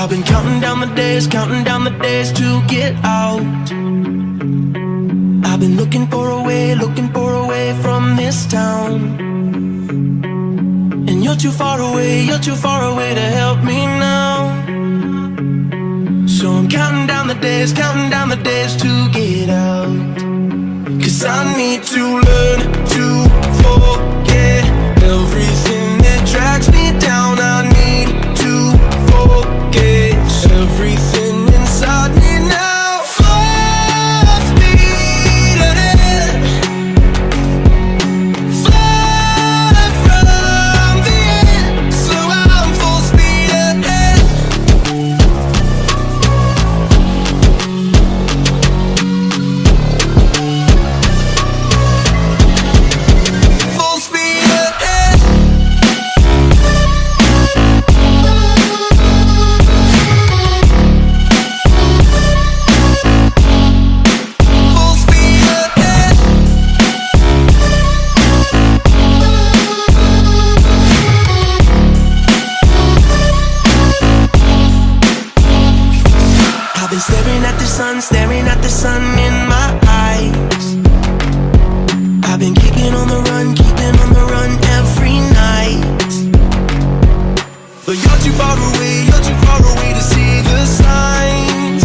I've been counting down the days to get out. I've been looking for a way from this town. And you're too far away to help me now. So I'm counting down the days to get out. 'Cause I need to learn to forget everything that drags me down. I need to forget everything inside me now. Full speed ahead, fly from the end. So I'm full speed ahead. Full speed ahead. Full speed ahead. I've been staring at the sun in my eyes. I've been keeping on the run every night. But you're too far away to see the signs.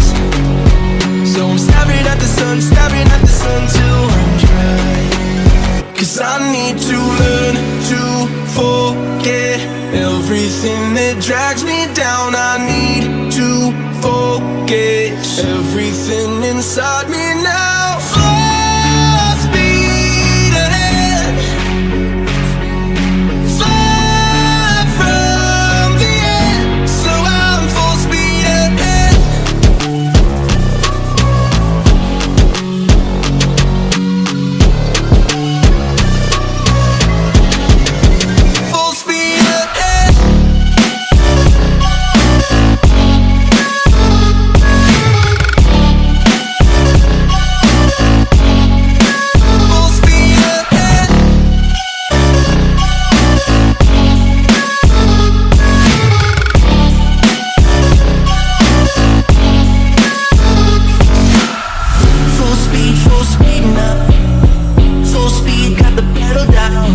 So I'm staring at the sun till I'm dry. 'Cause I need to learn to forget everything that drags me down. I need to forget everything inside me now. Full speed ahead, fly from the end. So I'm full speed ahead. Full speed ahead. Full speed ahead. Full speed now. Full speed, got the pedal down.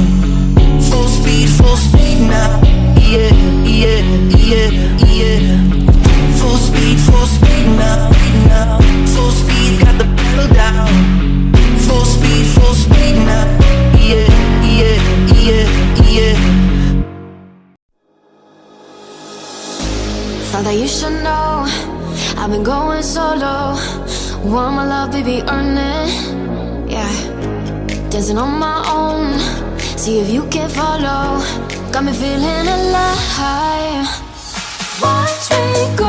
Full speed now. Yeah, yeah, yeah, yeah. Full speed now. Full speed, got the pedal down. Full speed now. Yeah, yeah, yeah, yeah. Father, you should know I've been going solo. Want my love, baby, earn it. Yeah, dancing on my own. See if you can follow. Got me feeling alive. Watch me go